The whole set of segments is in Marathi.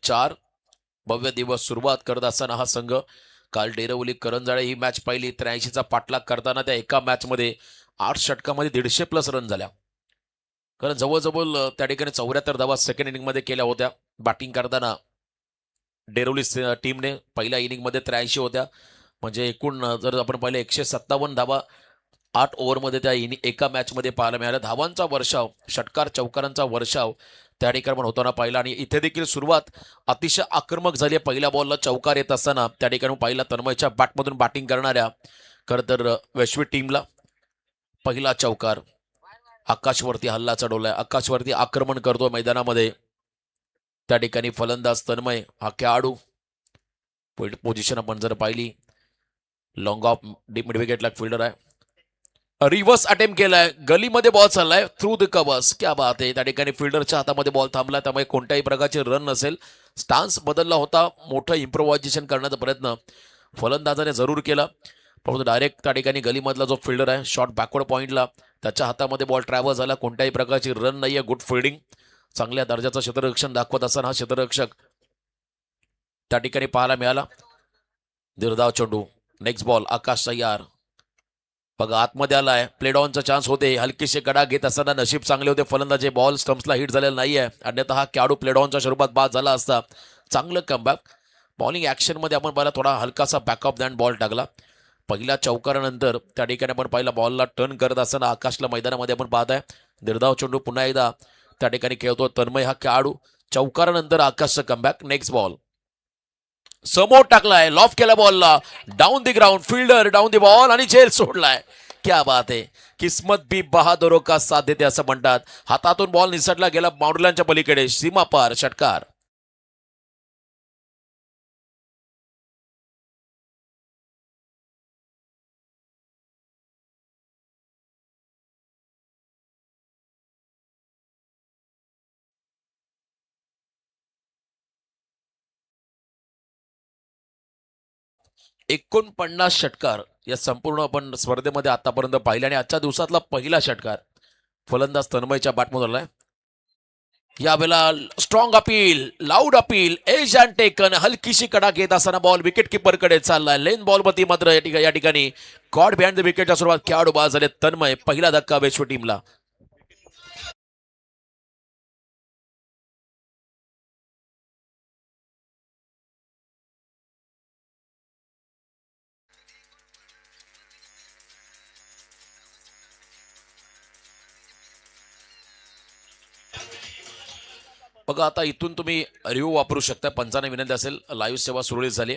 4 भव्य दिवस सुरुवात करत असताना हा संघ काल डेरवली करंजाळे ही मॅच पाहिली. 83चा पाठलाग करताना त्या एका मॅचमध्ये 8 षटकामध्ये 150+ रन झाल्या. कारण जवळजवळ त्या ठिकाणी 74 धावा सेकंड इनिंगमध्ये केल्या होत्या. बॅटिंग करताना डेरवली टीमने पहिल्या इनिंगमध्ये 83 होत्या. म्हणजे एकूण जर आपण पाहिलं 157 धावा 8 ओव्हरमध्ये त्या एका मॅचमध्ये पाहायला मिळाला. धावांचा वर्षाव, षटकार चौकारांचा वर्षाव त्या ठिकाणी पण होताना पाहिला. आणि इथे देखील सुरुवात अतिशय आक्रमक झाली. पहिल्या बॉलला चौकार येत असताना त्या ठिकाणी पाहिला तन्मयच्या बॅटमधून बॅटिंग करणाऱ्या खरं तर वैश्वी टीमला पहिला चौकार. आकाशवरती हल्ला चढवलाय, आकाशवरती आक्रमण करतो मैदानामध्ये. त्या ठिकाणी फलंदाज तन्मय हा खेळाडू पोझिशन आपण जर पाहिली लॉंग ऑफ मिड विकेटला फिल्डर आहे. रिव्हर्स अटेम्प्ट केलाय, गलीमध्ये बॉल चाललाय थ्रू द कव्हर्स. क्या बात आहे. त्या ठिकाणी फिल्डरच्या हातामध्ये बॉल थांबला, त्यामुळे कोणत्याही प्रकारचे रन नसेल. स्टान्स बदलला होता, मोठं इम्प्रोव्हायझेशन करण्याचा प्रयत्न फलंदाजाने जरूर केला, परंतु डायरेक्ट त्या ठिकाणी गलीमधला जो फिल्डर आहे शॉर्ट बॅकवर्ड पॉइंटला त्याच्या हातामध्ये बॉल ट्रॅव्हल झाला. कोणत्याही प्रकारची रन नाहीये. गुड फिल्डिंग, चांगल्या दर्जाचं क्षेत्ररक्षण दाखवत असताना हा क्षेत्ररक्षक त्या ठिकाणी पाहायला मिळाला. निर्धाव चेंडू, नेक्स्ट बॉल. आकाश तयार बघा आतमध्ये आलाय, प्लेड ऑनचा चान्स होते. हलकीशे गडा घेत असताना नशीब चांगले होते फलंदाजे, बॉल स्टम्प्सला हिट झालेला नाहीये, अन्यथा हा खेळाडू प्लेड ऑनच्या स्वरूपात बाद झाला असता. चांगलं कमबॅक. बॉलिंग ऍक्शनमध्ये आपण पाहिला थोडा हलकासा बॅकअप दॅन बॉल टाकला. पहिल्या चौकारानंतर त्या ठिकाणी आपण पाहिला बॉलला टर्न करत असताना आकाशला मैदानामध्ये आपण पाहत आहे. निर्धाव चेंडू पुन्हा एकदा त्या ठिकाणी खेळतो तन्मय हा खेळाडू. चौकारानंतर आकाशचं कमबॅक. नेक्स्ट बॉल समोर टाकलाय, लॉफ केला बॉलला, down the ground, fielder down the ball आणि झेल सोडलाय. क्या बात आहे. किस्मत भी बहादुरों का साथ देते असं म्हणतात. हातातून बॉल निसटला गेला बाउंड्रीलाईनच्या पलीकडे, सीमा पार षटकार. $49 षटकार या संपूर्ण आपण स्पर्धेमध्ये आतापर्यंत पाहिले आणि आजच्या दिवसातला पहिला षटकार फलंदाज तन्मयच्या बॅटमधून आलाय. यावेळेला strong appeal, loud appeal, edge and taken. हलकीशी कडा घेत असताना बॉल विकेट कीपरकडे चाललाय. लेन बॉल मध्ये मात्र या ठिकाणी कॉड बिहाइंड द विकेटच्या सुरुवात खेळाडू बाद झाले तन्मय. पहिला धक्का वैश्वी टीमला. बघा आता इथून तुम्ही रिव्ह्यू वापरू शकता. पंचांना विनंती असेल, लाईव्ह सेवा सुरळीत झाली.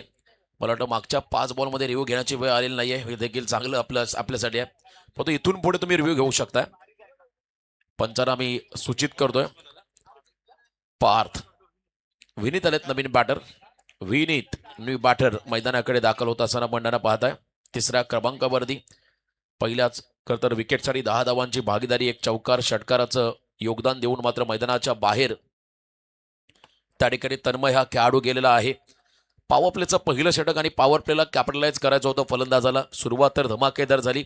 मला वाटतं मागच्या 5 बॉलमध्ये रिव्ह्यू घेण्याची वेळ आलेली नाहीये, हे देखील चांगलं आपल्यासाठी आहे. फक्त इथून पुढे तुम्ही रिव्ह्यू घेऊ शकता. पंचांना मी सूचित करतोय. पार्थ विनीत आलेत नवीन बॅटर. विनीत न्यू बॅटर मैदानाकडे दाखल होत असताना मंडळानं पाहत आहे. तिसऱ्या क्रमांकावरती पहिल्याच तर विकेटसाठी 10 धावांची भागीदारी, एक चौकार षटकाराचं योगदान देऊन मात्र मैदानाच्या बाहेर त्या ठिकाणी तन्मय हा खेळाडू गेलेला आहे. पॉवर प्लेचं पहिलं षटक आणि पॉवर प्लेला कॅपिटलाइज करायचं होतं फलंदाजाला. सुरुवात तर धमाकेदार झाली,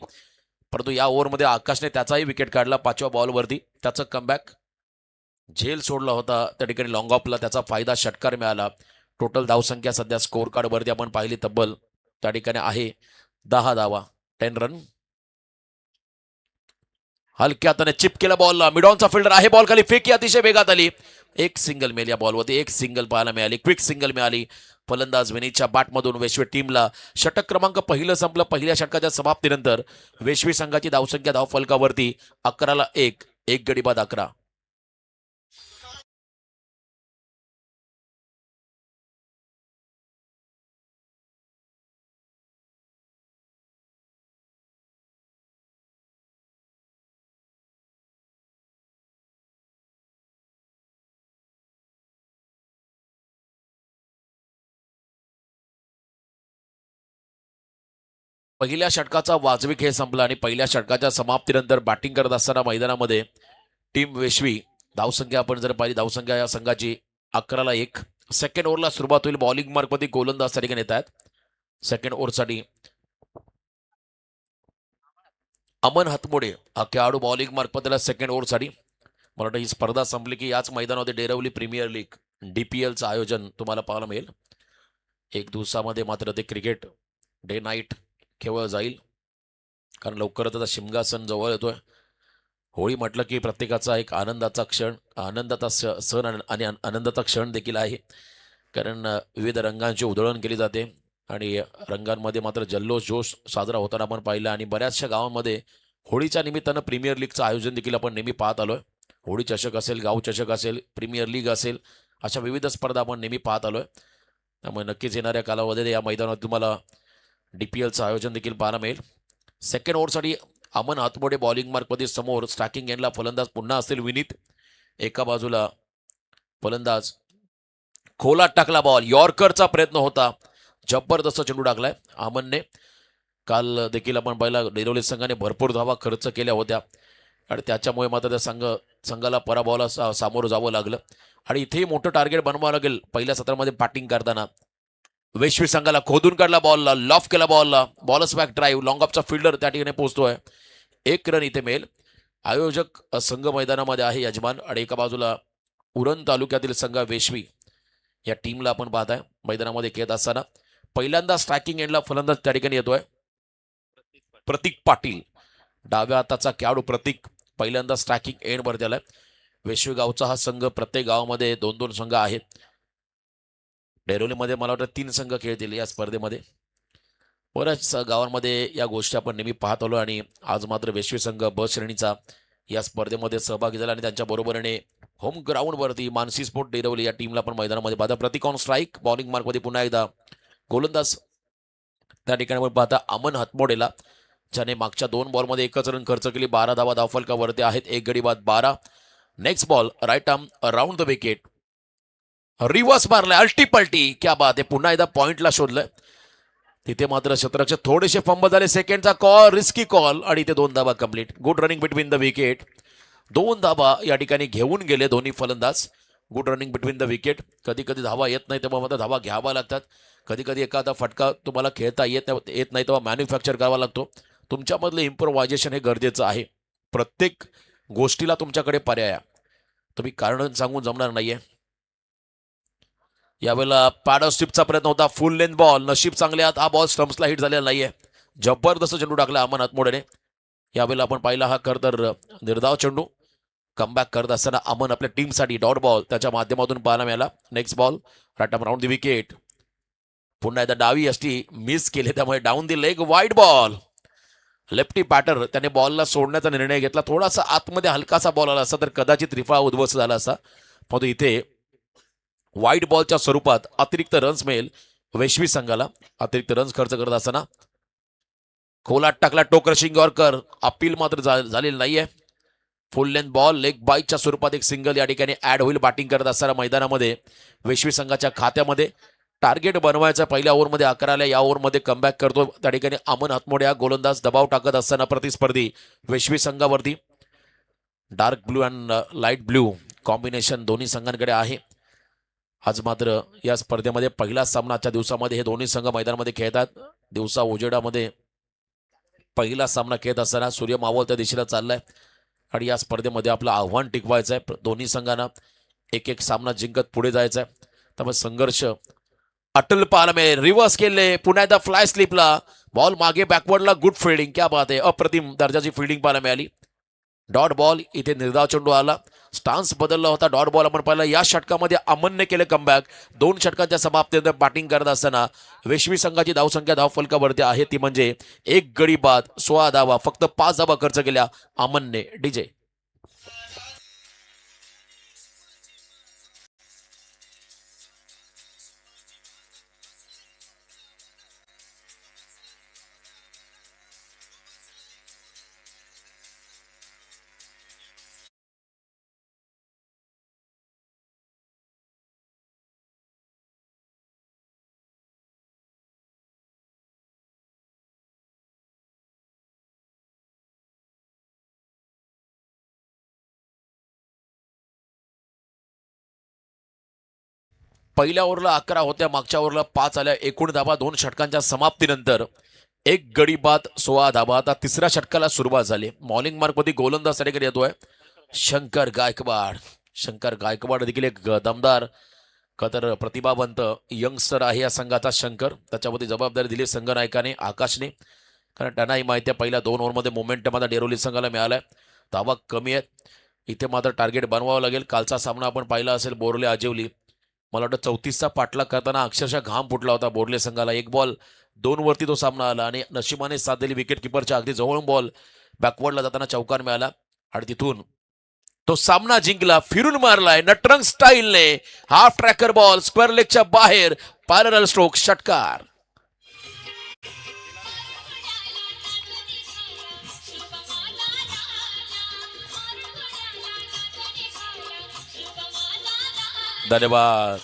परंतु या ओव्हरमध्ये आकाशने त्याचाही विकेट काढला 5व्या बॉलवरती. त्याचं कमबॅक, झेल सोडला होता त्या ठिकाणी लॉंग ऑफला, त्याचा फायदा षटकार मिळाला. टोटल धावसंख्या सध्या स्कोर कार्डवरती आपण पाहिली तब्बल त्या ठिकाणी आहे 10 धावा, 10 रन. हलक्या हाताने चिप केला बॉलला, मिडॉनचा फिल्डर आहे, बॉल खाली फेकी अतिशय वेगात आली. एक सिंगल मिळाली या बॉलवरती, एक सिंगल पाहायला मिळाली, क्विक सिंगल मिळाली फलंदाज विनीतच्या बॅटमधून. वैश्वी टीमला षटक क्रमांक पहिलं संपलं. पहिल्या षटकाच्या समाप्तीनंतर वैश्वी संघाची धावसंख्या धावफलकावरती 11ला 1, एक गडी बाद 11. पहिल्या षटकाचा वाजवी खेळ संपला आणि पहिल्या षटकाच्या समाप्तीनंतर बॅटिंग करत असताना मैदानामध्ये टीम वैश्वी धावसंख्या आपण जर पाहिली, धावसंख्या या संघाची 11ला 1. सेकंड ओव्हरला सुरुवात होईल. बॉलिंग मार्कमध्ये गोलंदाज त्या ठिकाणी येत आहेत. सेकंड ओव्हरसाठी अमन हातमोडे हा खेळाडू बॉलिंग मार्कमध्ये सेकंड ओव्हरसाठी. मला वाटतं ही स्पर्धा संपली की याच मैदानामध्ये डेरवली प्रीमियर लीग DPLचं आयोजन तुम्हाला पाहायला मिळेल. एक दिवसामध्ये मात्र ते क्रिकेट डे नाईट केवळ जाईल, कारण लवकरच आता शिमगा सण जवळ येतोय. होळी म्हटलं की प्रत्येकाचा एक आनंदाचा क्षण, आनंदाचा सण आणि आनंदाचा क्षण देखील आहे. कारण विविध रंगांची उधळण केली जाते आणि रंगांमध्ये मात्र जल्लोष जोश साजरा होताना आपण पाहिला. आणि बऱ्याचशा गावांमध्ये होळीच्या निमित्तानं प्रीमियर लीगचं आयोजन देखील आपण नेहमी पाहत आलोय. होळी चषक असेल, गाव चषक असेल, प्रीमियर लीग असेल, अशा विविध स्पर्धा आपण नेहमी पाहत आलोय. त्यामुळे नक्कीच येणाऱ्या कालावधीत या मैदानात तुम्हाला DPLचं आयोजन देखील पाहायला मिळेल. सेकंड ओव्हरसाठी अमन हातमोडे बॉलिंग मार्कमध्ये समोर. स्ट्रायकिंग एंडला फलंदाज पुन्हा असेल विनीत. एका बाजूला फलंदाज. खोलात टाकला बॉल, यॉर्करचा प्रयत्न होता, जबरदस्त चेंडू टाकलाय अमनने. काल देखील आपण पाहिला डेरोली संघाने भरपूर धावा खर्च केल्या होत्या आणि त्याच्यामुळे मात्र त्या संघाला पराभवाला सामोरं जावं लागलं. आणि इथेही मोठं टार्गेट बनवावं लागेल पहिल्या सत्रामध्ये बॅटिंग करताना. वेश्वी संघाला खोदून काढला बॉलला, लॉफ केला बॉलला, बॉलच बॅक ड्राईव्ह, लॉंग ऑफचा फिल्डर त्या ठिकाणी पोहोचतोय. 1 रन इथे मिळेल. आयोजक संघ मैदानामध्ये आहे यजमान. आणि एका बाजूला उरण तालुक्यातील संघ वेश्वी या टीमला आपण पाहताय मैदानामध्ये खेळत असताना. पहिल्यांदा स्ट्रायकिंग एंडला फलंदाज त्या ठिकाणी येतोय प्रतीक पाटील. डाव्या हाताचा खेळाडू प्रतीक पहिल्यांदा स्ट्रायकिंग एंडवर दिलाय. वेश्वी गावचा हा संघ, प्रत्येक गावामध्ये 2-2 संघ आहेत. डेरोलीमध्ये मला वाटतं 3 संघ खेळतील या स्पर्धेमध्ये. बऱ्याच गावांमध्ये या गोष्टी आपण नेहमी पाहत आलो आणि आज मात्र वेश्वी संघ ब श्रेणीचा या स्पर्धेमध्ये सहभागी झाला आणि त्यांच्या बरोबरीने होम ग्राउंडवरती मानसी स्पोर्ट डेरोली या टीमला पण मैदानामध्ये पाहता. प्रतीक ऑन स्ट्राईक, बॉलिंग मार्कमध्ये पुन्हा एकदा गोलंदाज त्या ठिकाणी आपण पाहता अमन हातमोडेला, ज्याने मागच्या 2 बॉलमध्ये 1च रन खर्च केली. 12 धावा धावफलकावरती आहेत. 1 गडी बाद 12. Next ball right arm around the wicket, reverse मारलाय, अल्टी क्या बात आहे. पुन्हा एकदा पॉइंटला शोधलंय. तिथे मात्र शतरक्षक थोडेसे फंबल झाले. सेकंडचा कॉल, रिस्की कॉल आणि इथे 2 धावा complete. Good running between the wicket. 2 धावा या ठिकाणी घेऊन गेले दोन्ही फलंदाज. Good running between the wicket. कधी कधी धावा येत नाही तेव्हा मात्र धावा घ्यावा लागतात. कधी कधी एखादा फटका तुम्हाला खेळता येत नाही तेव्हा मॅन्युफॅक्चर करावा लागतो. तुमच्यामधलं इम्प्रोव्हायझेशन हे गरजेचं आहे. प्रत्येक गोष्टीला तुमच्याकडे पर्याय आहे. तुम्ही कारण सांगून जमणार नाहीये. यावेळेला पॅडर स्टिपचा प्रयत्न होता, फुल लेंथ बॉल. नशीब चांगले आहात, हा बॉल स्टम्प्सला हिट झालेला नाहीये. जबरदस्त चेंडू टाकला अमन हातमोडेने. यावेळेला आपण पाहिला हा खर तर निर्धाव चेंडू. कमबॅक करत असताना अमन आपल्या टीमसाठी डॉट बॉल त्याच्या माध्यमातून पाहायला मिळाला. Next ball right arm around the wicket. पुन्हा एकदा डावी यष्टी मिस केले, त्यामुळे down the leg, wide ball. Lefty batter त्याने बॉलला सोडण्याचा निर्णय घेतला. थोडासा आतमध्ये हलकासा बॉल आला असता तर कदाचित रिफा उद्ध्वस्त झाला असता. परंतु इथे वाईट बॉलच्या स्वरूपात अतिरिक्त रन्स मिळेल वेश्वी संघाला. अतिरिक्त रन्स खर्च करत असताना खोलात टाकला टोक्रशिंग यॉर्कर. अपील मात्र झालेलं नाहीये. फुल लेंथ बॉल, लेग बाईटच्या स्वरूपात एक सिंगल या ठिकाणी ऍड होईल. बॅटिंग करत असताना मैदानामध्ये वेश्वी संघाच्या खात्यामध्ये टार्गेट बनवायचं. पहिल्या ओव्हरमध्ये 11 या ओव्हरमध्ये कमबॅक करतो त्या ठिकाणी अमन हातमोडे. हा गोलंदाज दबाव टाकत असताना प्रतिस्पर्धी वेश्वी संघावरती. Dark blue and light blue combination दोन्ही संघांकडे आहे. आज मात्र या स्पर्धेमध्ये पहिला सामना आजच्या दिवसामध्ये हे दोन्ही संघ मैदानामध्ये खेळतात. दिवसा उजेडामध्ये पहिला सामना खेळत असताना सूर्य मावळत्या दिशेला चाललाय आणि या स्पर्धेमध्ये आपलं आव्हान टिकवायचं आहे. दोन्ही संघांना एक एक सामना जिंकत पुढे जायचं आहे. त्यामुळे संघर्ष अटल पाहायला मिळेल. रिव्हर्स केले, पुन्हा एकदा फ्लाय स्लिपला बॉल मागे बॅकवर्डला. गुड फिल्डिंग, क्या बात आहे. अप्रतिम दर्जाची फिल्डिंग पाहायला मिळाली. डॉट बॉल इथे निर्धाव चेंडू आला. स्टान्स बदलला होता. डॉट बॉल आपण पाहिला. या षटकामध्ये अमनने केले कमबॅक. 2 षटकांच्या समाप्तीनंतर बॅटिंग करत असताना वेश्वी संघाची धावसंख्या धावफलकावरती आहे ती म्हणजे 1 गडी बाद 16 धावा. फक्त 5 धावा खर्च केल्या अमनने. डीजे पहिल्या ओव्हरला 11 होत्या, मागच्या ओव्हरला 5 आल्या. एकूण धावा 2 षटकांच्या समाप्तीनंतर 1 गडी बाद 16 धावा. आता तिसऱ्या षटकाला सुरुवात झाली. मॉलिंग मार्कमध्ये गोलंदाज येतोय शंकर गायकवाड. शंकर गायकवाड देखील एक दमदार का तर प्रतिभावंत यंगस्टर आहे या संघाचा शंकर, त्याच्यावरती जबाबदारी दिली संघनायकाने आकाशने, कारण त्यांनाही माहिती आहे पहिल्या 2 ओव्हरमध्ये मोमेंटम आता डेरोली संघाला मिळालाय. धावा कमी आहेत, इथे मात्र टार्गेट बनवावं लागेल. कालचा सामना आपण पाहिला असेल बोरले आजिवली, मला वाटतं 34चा पाठलाग करताना अक्षरशः घाम फुटला होता बोरले संघाला. 1 बॉल 2 वरती तो सामना आला आणि नशिबाने साथ दिली विकेट किपरच्या अगदी जवळून बॉल बॅकवर्डला जाताना चौकार मिळाला आणि तिथून तो सामना जिंकला. फिरून मारलाय नटरंग स्टाईलने, हाफ ट्रॅकर बॉल स्क्वेअर लेगच्या बाहेर, पॅरल स्ट्रोक षटकार. धन्यवाद.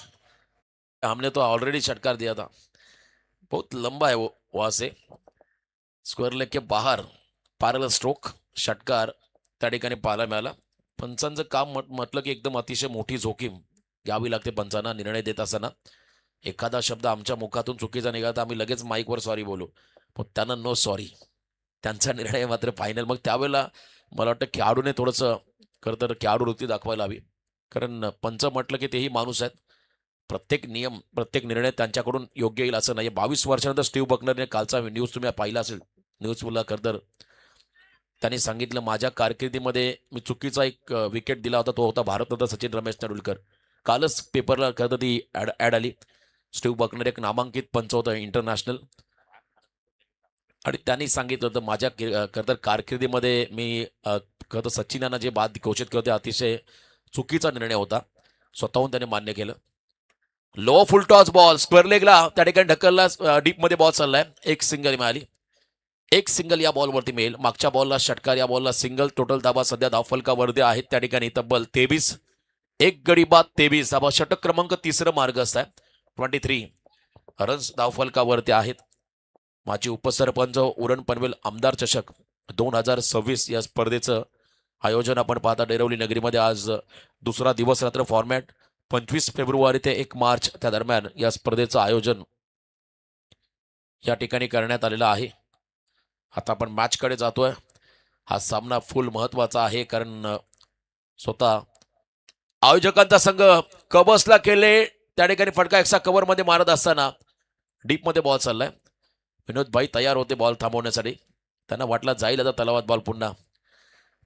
हमने तो ऑलरेडी षटकार दिया था, बहुत लंबा है वो वहां से स्क्वेअर लेग के बाहेर पॅरल स्ट्रोक षटकार त्या ठिकाणी पाहायला मिळाला. पंचांचं काम म्हटलं की एकदम अतिशय मोठी जोखीम घ्यावी लागते पंचांना निर्णय देत असताना. एखादा शब्द आमच्या मुखातून चुकीचा निघाला तर आम्ही लगेच माईकवर सॉरी बोलू, पण त्यांना नो सॉरी, त्यांचा निर्णय मात्र फायनल. मग त्यावेळेला मला वाटतं खेळाडूने थोडंसं खरं तर खेळाडू वृत्ती दाखवायला हवी, कारण पंच म्हटलं की तेही माणूस आहेत. प्रत्येक नियम प्रत्येक निर्णय त्यांच्याकडून योग्य येईल असं नाही. 22 वर्षानंतर स्टीव्ह बकनरने कालचा न्यूज तुम्ही पाहिला असेल, न्यूजला खरं तर त्यांनी सांगितलं माझ्या कारकिर्दीमध्ये मी चुकीचा एक विकेट दिला होता, तो होता भारतरत्न सचिन रमेश तेंडुलकर. कालच पेपरला खरं तर ती ॲड आली. स्टीव्ह बकनर एक नामांकित पंच होतं इंटरनॅशनल, आणि त्यांनी सांगितलं होतं माझ्या खरं तर कारकिर्दीमध्ये मी खरं तर सचिनांना जे बाद घोषित केलं ते अतिशय चुकीचा निर्णय होता, स्वतःहून त्याने मान्य केलं. Low full toss ball square लेगला त्या ठिकाणी ढकलला, डीपमध्ये बॉल चाललाय, एक सिंगल मिळाली. एक सिंगल या बॉलवरती मिळेल. मागच्या बॉलला षटकार, या बॉलला सिंगल. टोटल धाबा सध्या धावफलकावरती आहेत त्या ठिकाणी तब्बल 23. एक गडी बाद 23 धाबा. षटक क्रमांक 3 मार्ग असतात. 23 रन्स धावफलकावरती आहेत. माजी उपसरपंच उरण पनवेल आमदार चषक 2026 या स्पर्धेचं आयोजन आपण पाहता डेरवली नगरीमध्ये. आज दुसरा दिवस रात्र फॉर्मॅट 25 फेब्रुवारी ते 1 मार्च त्या दरम्यान या स्पर्धेचं आयोजन या ठिकाणी करण्यात आलेलं आहे. आता आपण मॅचकडे जातोय. हा सामना फुल महत्वाचा आहे, कारण स्वतः आयोजकांचा संघ कबसला केले त्या ठिकाणी फटका एक्स्ट्रा कव्हर मध्ये मारत असताना डीप मध्ये बॉल चाललाय. विनोद भाई तयार होते बॉल थांबवण्यासाठी, त्यांना वाटला जाईल आता तलावात बॉल पुन्हा,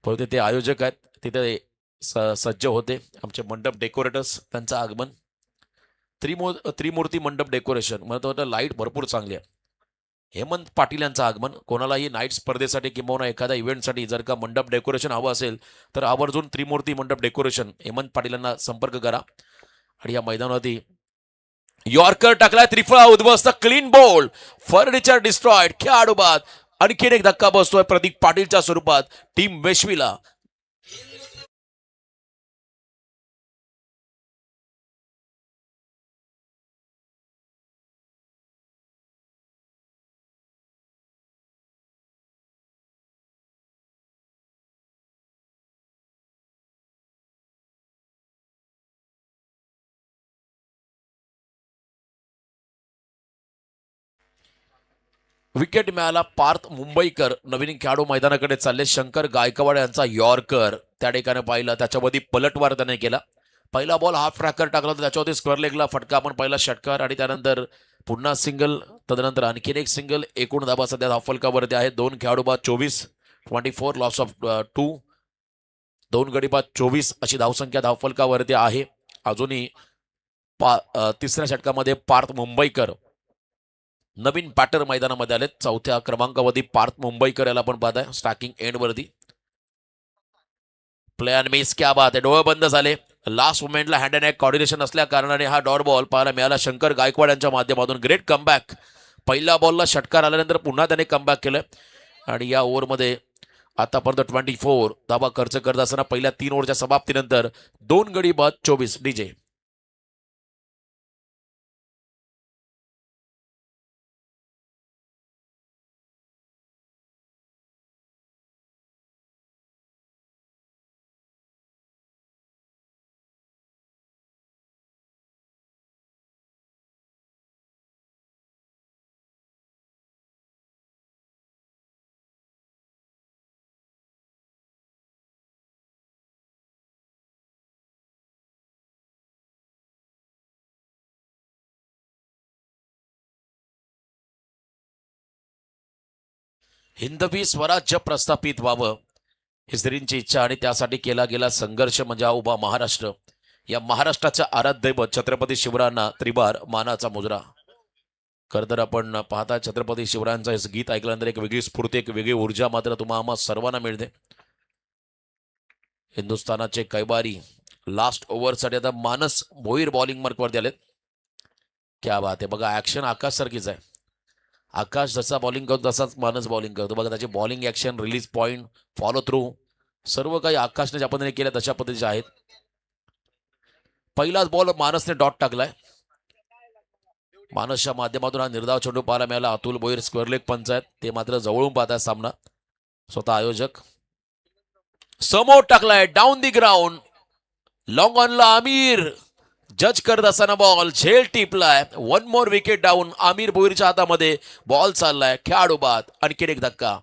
परंतु ते आयोजक आहेत तिथे सज्ज होते. आमचे मंडप डेकोरेटर्स त्यांचं आगमन, त्रिमूर्ती मंडप डेकोरेशन, मला वाटतं लाईट भरपूर चांगली आहे. हेमंत पाटील यांचं आगमन. कोणालाही नाईट स्पर्धेसाठी किंवा एखाद्या इव्हेंटसाठी जर का मंडप डेकोरेशन हवं असेल तर आवर्जून त्रिमूर्ती मंडप डेकोरेशन हेमंत पाटील यांना संपर्क करा. आणि या मैदानावरती यॉर्कर टाकलाय, त्रिफळा उद्ध्वस्त, क्लीन बॉल, फर्निचर डिस्ट्रॉइड, खेळाडू बाद. आणखीन एक धक्का बसतोय प्रदीप पाटीलच्या स्वरूपात टीम वेशवीला. विकेट मिळाला पार्थ मुंबईकर. नवीन खेळाडू मैदानाकडे चालले. शंकर गायकवाड यांचा यॉर्कर त्या ठिकाणी पाहिला, त्याच्यावरती पलटवार त्याने केला. पहिला बॉल हाफ ट्रॅकर टाकला होता, त्याच्यावरती स्क्वेअर लेगला फटका आपण पहिला षटकार आणि त्यानंतर पुन्हा सिंगल, तदनंतर आणखीन एक सिंगल. एकूण धाबा सध्या धावफलकावरती आहे. 2 खेळाडू बाद 24, 24 लॉस ऑफ 2, 2 गडी बाद 24 अशी धावसंख्या धावफलकावरती आहे. अजूनही तिसऱ्या षटकामध्ये पार्थ मुंबईकर नवीन पॅटर मैदानामध्ये आले. 4थ्या क्रमांकावरती पार्थ मुंबईकर याला पण पाहताय स्टॅकिंग एंड वरती. प्ले अँड मिस, क्या बात आहे, डोळे बंद झाले. लास्ट मोमेंटला हँड अँड नेक कॉर्डिनेशन असल्या कारणाने हा डॉट बॉल पाहायला मिळाला शंकर गायकवाड यांच्या माध्यमातून. Great comeback. पहिल्या बॉलला षटकार आल्यानंतर पुन्हा त्याने कमबॅक केलं आणि या ओव्हरमध्ये आतापर्यंत 24 धाबा खर्च करत असताना पहिल्या 3 ओव्हरच्या समाप्तीनंतर 2 गडी बाद 24. डीजे हिंदवी स्वराज्य प्रस्थापित व्हावं ही स्त्रींची इच्छा आणि त्यासाठी केला गेला संघर्ष म्हणजे हा उभा महाराष्ट्र. या महाराष्ट्राच्या आराध्य दैवत छत्रपती शिवरायांना त्रिबार मानाचा मुजरा. खरं तर आपण पाहता छत्रपती शिवरायांचं हे गीत ऐकल्यानंतर एक वेगळी स्फूर्ती, एक वेगळी ऊर्जा मात्र तुम्हा आम्हा सर्वांना मिळते. हिंदुस्थानाचे कैवारी लास्ट ओव्हरसाठी आता मानस भोईर बॉलिंग मार्कवरती आलेत. क्या बात आहे. बघा ऍक्शन आकाश सारखीच आहे. आकाश जसा बॉलिंग करतो तसाच मानस बॉलिंग करतो. बघा त्याची bowling action, release point, follow through सर्व काही आकाशने ज्या पद्धतीने केल्या तशा पद्धतीचे आहेत. पहिलाच बॉल मानसने डॉट टाकलाय. मानसच्या माध्यमातून हा निर्धाव चेंडू पाहायला मिळाला. अतुल भोईर स्क्वेअर लेग पंच आहेत, ते मात्र जवळून पाहतात सामना. स्वतः आयोजक समोर टाकलाय डाऊन दी ग्राउंड. लॉंग ऑनला आमिर जज करत असताना बॉल झेल टिपलाय. One more wicket down. Aamir भोईरच्या हातामध्ये बॉल चाललाय. खेळाडू बाद. आणखीन एक धक्का.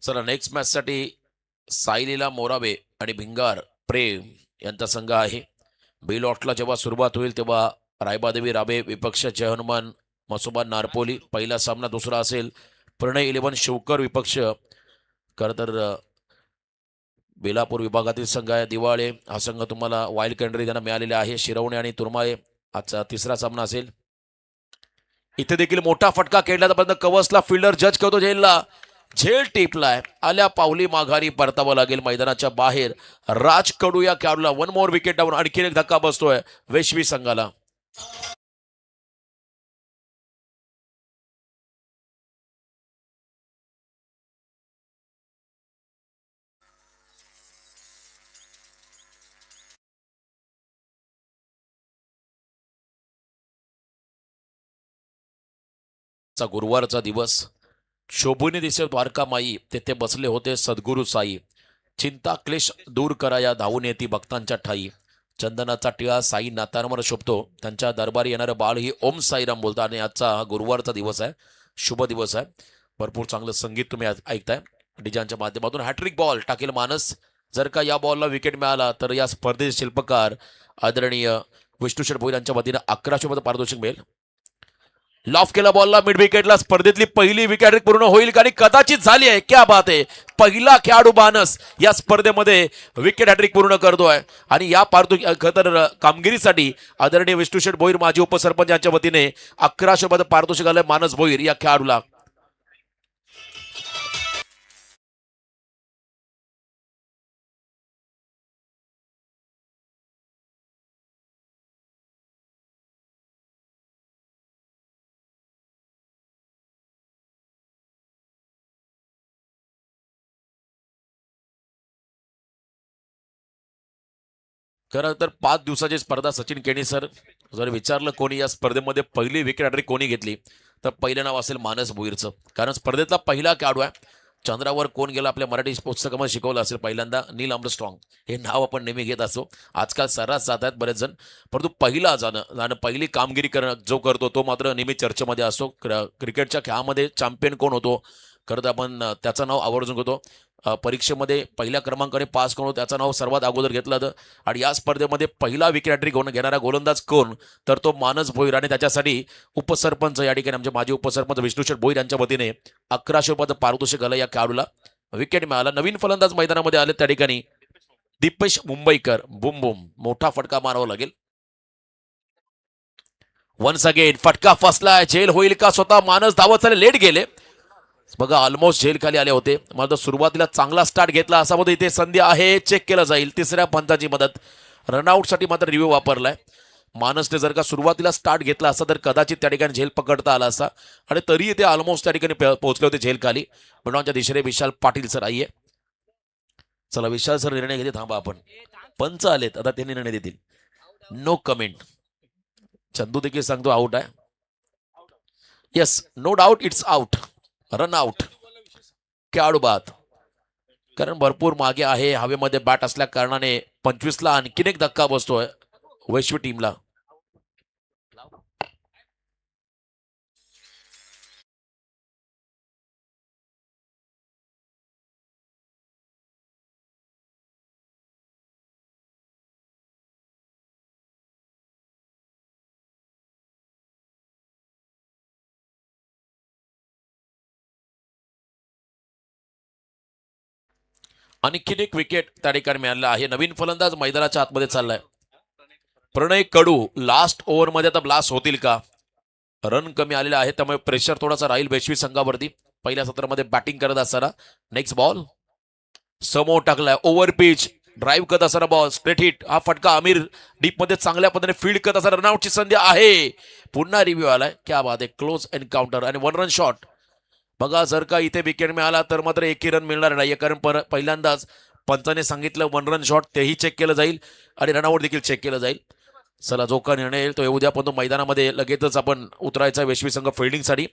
चला नेक्स्ट मॅच साठी सायलीला मोराबे आणि भिंगार प्रेम यांचा संघ आहे. बी लॉटला जेव्हा सुरुवात होईल तेव्हा रायबादेवी राबे विपक्ष जय हनुमान मसोबा नारपोली. पहिला सामना. दुसरा असेल प्रणय 11 शिवकर विपक्ष खरं तर बेलापूर विभागातील संघ आहे दिवाळे. हा संघ तुम्हाला वाईल्ड कॅन्ट्री त्यांना मिळालेला आहे. शिरवणे आणि तुरमाळे. आजचा तिसरा सामना असेल. इथे देखील मोठा फटका खेळल्यापर्यंत कवसला फिल्डर जज करतो. झेलला झेल टिपलाय. आल्या पावली माघारी परतावं लागेल मैदानाच्या बाहेर. राज कडू या खेळाडूला वन मोर विकेट डाऊन. आणखीन एक धक्का बसतोय वेशवी संघाला. गुरुवारचा दिवस. शोभूने दिसे द्वारका माई. तेथे बसले होते सद्गुरु साई. चिंता क्लेश दूर कराया धावून येती भक्तांच्या ठाई. चंदनाचा टिळा साई नातांवर शोभतो. त्यांच्या दरबारी येणारं बाळ ही ओम साईराम बोलतात. आणि आजचा हा गुरुवारचा दिवस आहे. शुभ दिवस आहे. भरपूर चांगलं संगीत तुम्ही ऐकताय डीजांच्या माध्यमातून. हॅट्रिक बॉल टाकेल मानस. जर का या बॉलला विकेट मिळाला तर या स्पर्धेचे शिल्पकार आदरणीय विष्णू भोईर यांच्या वतीनं 1100 पारितोषिक मिळेल. लॉफ केला बॉलला मिड विकेटला. स्पर्धेतली पहिली विकेट पूर्ण होईल का? आणि कदाचित झाली आहे. क्या बात आहे. पहिला खेळाडू मानस या स्पर्धेमध्ये विकेट हॅट्रिक पूर्ण करतोय. आणि या खतर कामगिरीसाठी आदरणीय विष्णू भोईर माजी उपसरपंच यांच्या वतीने 1100 पारितोषिक आलंय मानस भोईर या खेळाडूला. खरं तर 5 दिवसाची स्पर्धा. सचिन केणी सर जर विचारलं कोणी या स्पर्धेमध्ये पहिली विकेट हॅट्रिक कोणी घेतली तर पहिलं नाव असेल मानस भोईरचं. कारण स्पर्धेतला पहिला खेळाडू आहे. चंद्रावर कोण गेला आपल्या मराठी पुस्तकामध्ये शिकवलं असेल पहिल्यांदा नील आर्मस्ट्रॉंग. हे नाव आपण नेहमी घेत असतो. आजकाल सर्रास जात आहेत बरेच जण. परंतु पहिला जाणं पहिली कामगिरी जो करतो तो मात्र नेहमी चर्चेमध्ये असतो. क्रिकेटच्या खेळामध्ये चॅम्पियन कोण होतो खरं तर आपण त्याचं नाव आवर्जून घेतो. परीक्षेमध्ये पहिल्या क्रमांकाने पास करून त्याचं नाव सर्वात अगोदर घेतलं जातं. आणि या स्पर्धेमध्ये पहिला विकेट हॅट्रिक घेणारा गोलंदाज कोण तर तो मानस भोईर. आणि त्याच्यासाठी उपसरपंच या ठिकाणी आमचे माजी उपसरपंच विष्णू भोईर यांच्या वतीने 1100 पारितोषिक आलं या खेळाडूला. विकेट मिळाला. नवीन फलंदाज मैदानामध्ये आले त्या ठिकाणी दीपेश मुंबईकर. बुम बुम मोठा फटका मारावा लागेल. वन्स अगेन फटका फसलाय. झेल होईल का? स्वतः मानस धावत चालले. लेट गेले बघा. ऑलमोस्ट झेल खाली आले होते. मला सुरुवातीला चांगला स्टार्ट घेतला असामध्ये इथे संधी आहे. चेक केलं जाईल. तिसऱ्या पंचाची मदत. रनआउटसाठी मात्र रिव्ह्यू वापरलाय. मानसने जर का सुरुवातीला स्टार्ट घेतला असता तर कदाचित त्या ठिकाणी झेल पकडता आला असता. आणि तरी ते ऑलमोस्ट त्या ठिकाणी पोहोचले होते झेल खाली. मिडॉनच्या दिशेने विशाल पाटील सर आहे. चला विशाल सर निर्णय घेते. थांबा आपण. पंच आलेत आता ते निर्णय देतील. No comment. चंदू देखील सांगतो आउट आहे. Yes no doubt it's out. Run out. खेळाडू बाद. कारण भरपूर मागे आहे, हवेमध्ये बॅट असल्या कारणाने 25ला आणखीन एक धक्का बसतोय वैश्वी टीमला. आणखीन एक विकेट त्या ठिकाणी मिळालेला आहे. नवीन फलंदाज मैदानाच्या आतमध्ये चाललाय. प्रणय कडू लास्ट ओव्हरमध्ये आता ब्लास्ट होतील का? रन कमी आलेले आहे, त्यामुळे प्रेशर थोडासा राहील वैश्वी संघावरती. पहिल्या सत्रामध्ये बॅटिंग करत असताना नेक्स्ट बॉल समोर टाकलाय, ओव्हर पिच ड्राईव्ह करत असताना बॉल स्ट्रेट हिट. हा फटका आमिर डीप मध्ये चांगल्या पद्धतीने फील्ड करत असताना रनआउटची संधी आहे. पुन्हा रिव्ह्यू आलाय. क्या बात आहे, क्लोज एन्काउंटर आणि 1 रन शॉट. बघा, जर का इथे विकेट मिळाला तर मात्र एकही रन मिळणार नाहीये, कारण पहिल्यांदाच पंचाने सांगितलं 1 रन शॉट, तेही चेक केलं जाईल आणि रनआउट देखील चेक केलं जाईल. चला, जो का निर्णय येईल तो येऊ द्या, पण तो मैदानामध्ये लगेचच आपण उतरायचा वैश्वी संघ फिल्डिंगसाठी.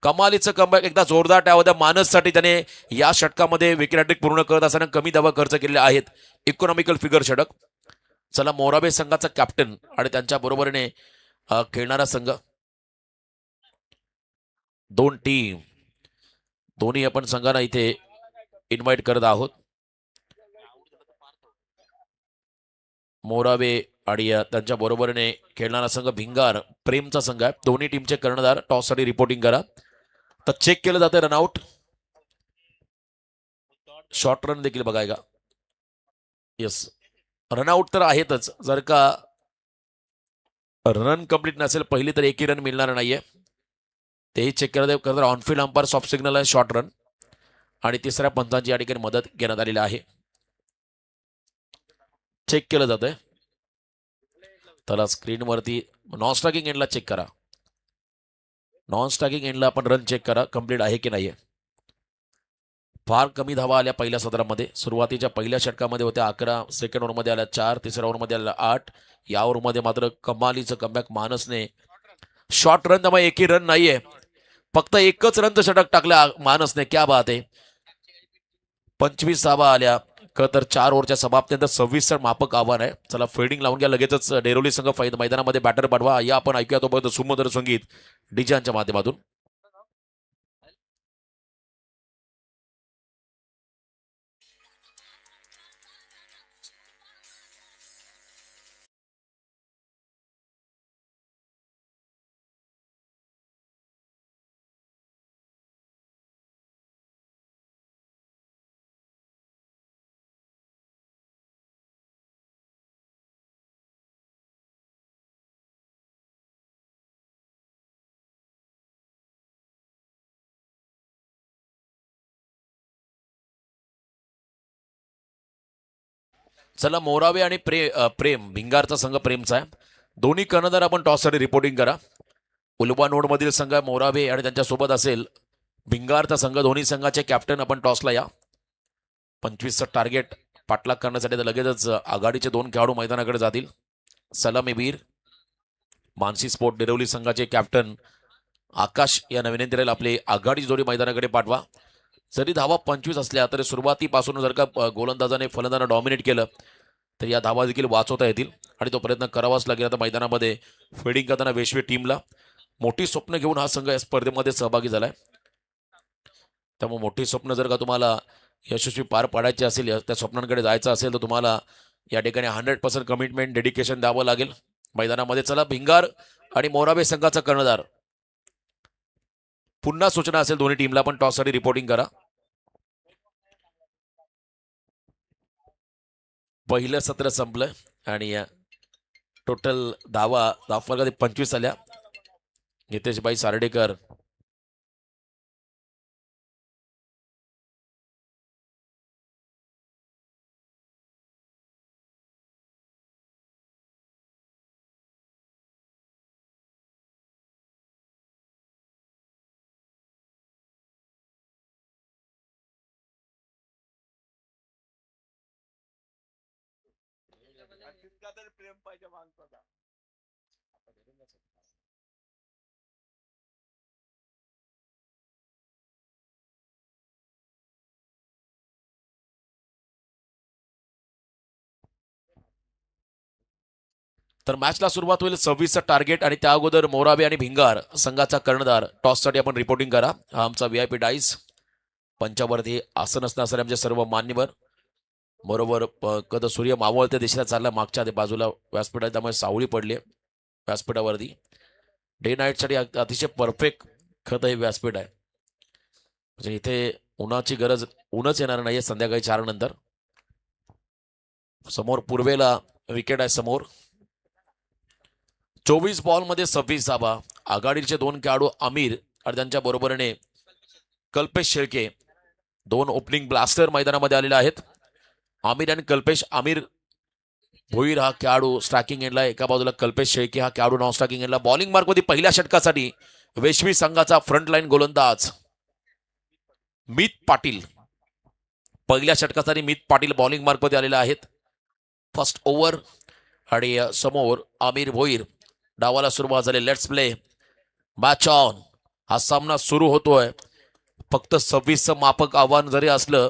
कमालीचं कमबॅक एकदा जोरदार टाळ्या मानससाठी. त्याने या षटकामध्ये विकेट हॅट्रिक पूर्ण करत असताना कमी धावा खर्च केलेले आहेत. इकॉनॉमिकल फिगर षटक. चला, मोराबे संघाचा कॅप्टन आणि त्यांच्या बरोबरीने खेळणारा संघ, दोन टीम, दोन्ही आपण संघांना इथे इन्व्हाइट करत आहोत. मोराबे आणि त्यांच्या बरोबरीने खेळणारा संघ भिंगार प्रेमचा संघ आहे. दोन्ही टीमचे कर्णधार टॉससाठी रिपोर्टिंग करा. तर चेक केलं जातं रनआउट. शॉर्ट रन देखील बघायला. येस, रनआउट तर आहेतच. जर का रन कंप्लीट नसेल पहिली तर एकही रन मिळणार नाहीये. तेही चेक केलं जातं. ऑनफिल्ड अंपायर सॉफ्ट सिग्नल आहे, शॉर्ट रन. आणि तिसऱ्या पंचांची या ठिकाणी मदत घेण्यात आलेली आहे. चेक केलं जातंय. त्याला स्क्रीनवरती नॉन स्ट्रायकिंग एंडला चेक करा. नॉन स्ट्रायकिंग एंडला आपण रन चेक करा, कंप्लीट आहे की नाहीये. फार कमी धावा आल्या पहिल्या सत्रामध्ये. सुरुवातीच्या पहिल्या षटकामध्ये होत्या 11, सेकंड ओव्हरमध्ये आल्या 4, तिसऱ्या ओव्हरमध्ये आल्या 8. या ओव्हरमध्ये मात्र कमालीचं कमबॅक मानसने. शॉर्ट रन, त्यामुळे एकही रन नाहीये. फक्त एकच रनचं षटक टाकलं मानसने. क्या बात आहे. 25 धावा आल्या तर 4 ओव्हरच्या समाप्तीनंतर 26 रन मापक आव्हान आहे. चला, फिल्डिंग लावून घ्या लगेचच. डेरोली संघ मैदानामध्ये बॅटर पाठवा. या आपण ऐकूया तोपर्यंत सुमधुर संगीत डीजेच्या माध्यमातून. चला, मोरावे आणि प्रेम भिंगारचा संघ प्रेमचा आहे. दोन्ही कर्णधार आपण टॉससाठी रिपोर्टिंग करा. उलवा नोडमधील संघ मोरावे आणि त्यांच्यासोबत असेल भिंगारचा संघ. दोन्ही संघाचे कॅप्टन आपण टॉसला या. 25चं टार्गेट पाठलाग करण्यासाठी लगेचच आघाडीचे 2 खेळाडू मैदानाकडे जातील. सलामी वीर मानसी स्पोर्ट डेरवली संघाचे कॅप्टन आकाश यांना विनंती राहील, आपली आघाडी जोडी मैदानाकडे पाठवा. जरी धावा 25 असल्या तरी सुरुवातीपासून जर का गोलंदाजाने फलंदाजांना डॉमिनेट केलं तर या धावा देखील वाचवता येतील आणि तो प्रयत्न करावाच लागेल. आता मैदानामध्ये फिल्डिंग करताना वैश्वी टीमला मोठी स्वप्न घेऊन हा संघ या स्पर्धेमध्ये सहभागी झालाय. त्यामुळे मोठी स्वप्न जर का तुम्हाला यशस्वी पार पाडायची असेल, त्या स्वप्नांकडे जायचं असेल तर तुम्हाला या ठिकाणी 100% कमिटमेंट, डेडिकेशन द्यावं लागेल मैदानामध्ये. चला, भिंगार आणि मोराबे संघाचा कर्णधार. पुन्हा सूचना असेल दोन्ही टीमला, पण टॉससाठी रिपोर्टिंग करा. पहिलं सत्र संपलं आणि टोटल धावा 25 आल्या. नितेशबाई सार्डेकर तर मॅचला सुरुवात होईल 26चं टार्गेट आणि त्या अगोदर मोराबे आणि भिंगार संघाचा कर्णधार टॉससाठी आपण रिपोर्टिंग करा. हा आमचा व्हीआयपी डाईस पंचावरती आसन असणारे आमचे सर्व मान्यवर. बरोबर कधी सूर्य मावळत्या दिशेला चालला मागच्या बाजूला व्यासपीठ आहे त्यामुळे सावळी पडली व्यासपीठावरती. डे नाईटसाठी अतिशय परफेक्ट खत हे व्यासपीठ आहे. म्हणजे इथे उन्हाची गरज ऊनच येणार नाहीये संध्याकाळी 4 नंतर. समोर पूर्वेला विकेट आहे समोर. 24 बॉलमध्ये 26 धाबा. आघाडीचे 2 खेळाडू आमिर आणि त्यांच्या बरोबरीने कल्पेश शेळके 2 ओपनिंग ब्लास्टर मैदानामध्ये आलेले आहेत. आमिर आणि कल्पेश. आमिर भोईर हा खेळाडू स्ट्रायकिंग एंडला, एका बाजूला कल्पेश शेळके हा खेळाडू नॉन स्ट्रायकिंग एंडला. बॉलिंग मार्कमध्ये पहिल्या षटकासाठी वेशवी संघाचा फ्रंटलाईन गोलंदाज मित पाटील. पहिल्या षटकासाठी मित पाटील बॉलिंग मार्कमध्ये आलेले आहेत. फर्स्ट ओव्हर आणि समोर आमिर भोईर. डावाला सुरुवात झाली. Let's play match on. हा सामना सुरू होतोय. फक्त 26चं मापक आव्हान जरी असलं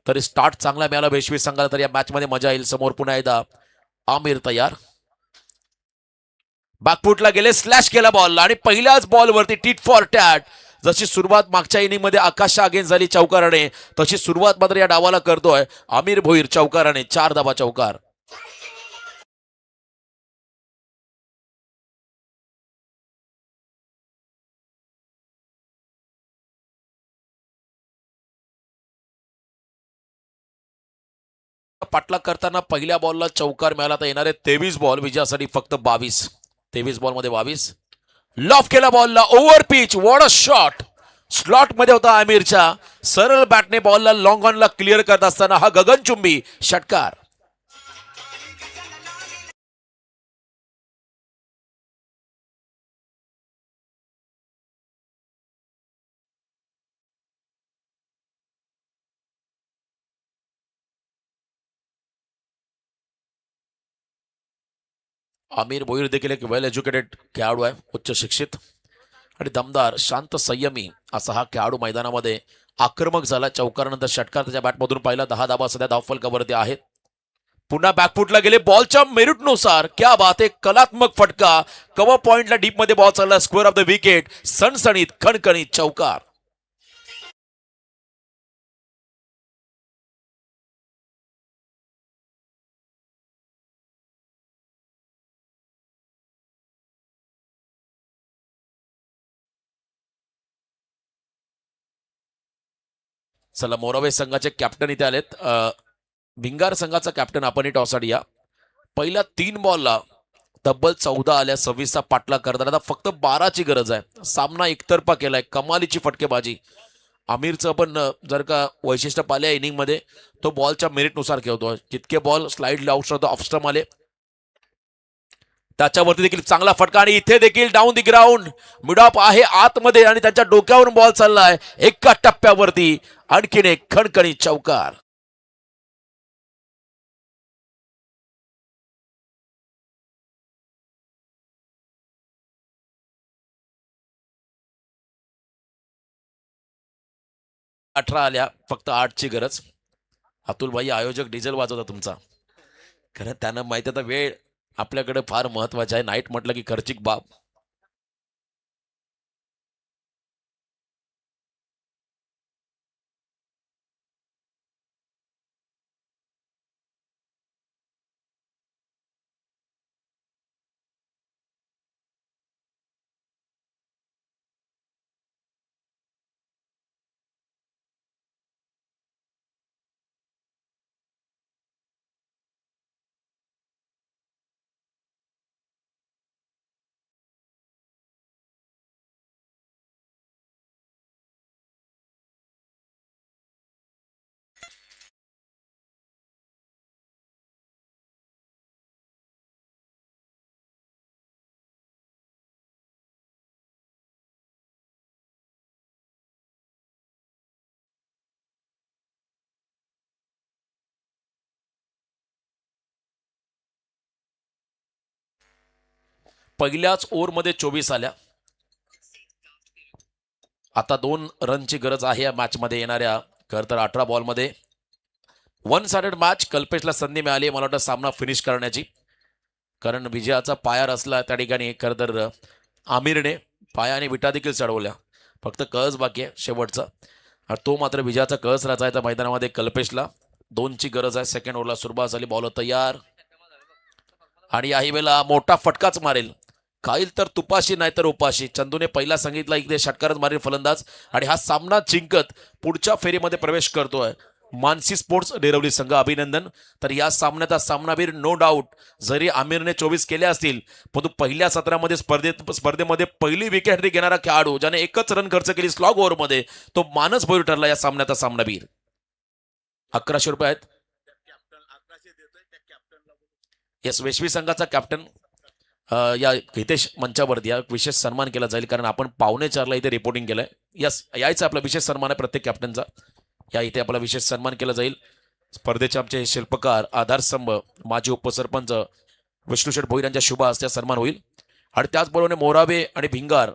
तरी स्टार्ट चांगला मिळाला वेशवी संघाला तर या मॅच मध्ये मजा येईल. समोर पुन्हा एकदा आमिर तयार. बॅकफुटला गेले, स्लॅश केला बॉल आणि पहिल्याच बॉलवरती टीट फॉर टॅट. जशी सुरुवात मागच्या इनिंग मध्ये आकाशच्या अगेन्स्ट झाली चौकाराने तशी सुरुवात मात्र या डावाला करतोय आमिर भोईर चौकाराने. 4 धाबा चौकार. पाठलाग करताना पहिल्या बॉलला चौकार मिळाला तर येणारे 23 बॉल विजयासाठी फक्त 22. 23 बॉल मध्ये 22. लॉफ केला बॉलला over pitch. What a shot. Slot मध्ये होता आमिरच्या. सरळ बॅटने बॉलला लॉंग ऑनला क्लिअर करत असताना हा गगनचुंबी षटकार. आमिर भोईर देखील एक वेल एज्युकेटेड खेळाडू आहे, उच्च शिक्षित आणि दमदार, शांत, संयमी असा हा खेळाडू मैदानामध्ये आक्रमक झाला. चौकारानंतर षटकार त्याच्या बॅटमधून पाहिला. 10 धाबा सध्या धावफलकावरती आहेत. पुन्हा बॅकफुटला गेले बॉलच्या मेरिटनुसार. क्या बात आहे. कलात्मक फटका. कव्हर पॉइंटला डीप मध्ये बॉल चालला. Square of the wicket. सणसणीत खणखणीत चौकार. चला मोरावे संघाचे कॅप्टन इथे आलेत. भिंगार संघाचा कॅप्टन आपणही टॉससाठी या. पहिल्या 3 बॉलला तब्बल 14 आल्या. 26चा पाठलाग करताना फक्त 12ची गरज आहे. सामना एकतर्फा केलाय. कमालीची फटकेबाजी. आमिरचं पण जर का वैशिष्ट्य पाहिल्या इनिंग मध्ये तो बॉलच्या मेरिटनुसार खेळतो. जितके ball slide out off stump आले त्याच्यावरती देखील चांगला फटका आणि इथे देखील down the ground. Mid of आहे आतमध्ये आणि त्याच्या डोक्यावरून बॉल चाललाय. एका टप्प्यावरती आणखीन एक खणखणी चौकार. अठरा आल्या. फक्त 8ची गरज. अतुल भाई आयोजक डिझेल वाजवता तुमचा. खरं त्यांना माहिती आता वेळ आपल्याकडे फार महत्वाचा आहे. नाईट म्हटलं की खर्चिक बाब. पहिल्याच ओव्हरमध्ये 24 आल्या. आता 2 रनची गरज आहे या मॅच मध्ये येणाऱ्या. खरं तर 18 बॉलमध्ये 1 साइडेड मॅच. कल्पेशला संधी मिळाली मला वाटतं सामना फिनिश करण्याची. कारण विजयाचा पाया रचला त्या ठिकाणी खरं तर आमिरने पाया आणि विटा देखील चढवल्या. फक्त कळस बाकी आहे शेवटचा, आणि तो मात्र विजयाचा कळस रचायचा मैदानामध्ये कल्पेशला. 2ची गरज आहे. सेकंड ओव्हरला सुरुवात झाली. बॉलर तयार आणि याही वेळेला मोठा फटकाच मारेल. खाईल तर तुपाशी नाही तर उपाशी. चंदूने पहिला सांगितला इकडे षटकारच मारेल फलंदाज आणि हा सामना जिंकत पुढच्या फेरीमध्ये प्रवेश करतोय मानसी स्पोर्ट्स डेरवली संघ. अभिनंदन. तर या सामन्याचा सामनावीर नो डाऊट, जरी आमिरने 24 केले असतील, परंतु पहिल्या सत्रामध्ये स्पर्धेमध्ये पहिली विकेट घेणारा खेळाडू ज्याने एकच रन खर्च केली स्लॉग ओव्हरमध्ये, तो मानस भोईर ठरला या सामन्याचा सामनावीर. 1100 रुपये आहेत. येस, वेशवी संघाचा कॅप्टन या हितेश मंचावरती या विशेष सन्मान केला जाईल, कारण आपण 3:45 इथे रिपोर्टिंग केलंय. यस, यायचा आपला विशेष सन्मान आहे प्रत्येक कॅप्टनचा. या इथे आपला विशेष सन्मान केला जाईल. स्पर्धेचे आमचे शिल्पकार, आधारस्तंभ, माजी उपसरपंच विष्णुशेठ भोईर यांच्या शुभ हस्ते सन्मान होईल. आणि त्याचबरोबर मोरावे आणि भिंगार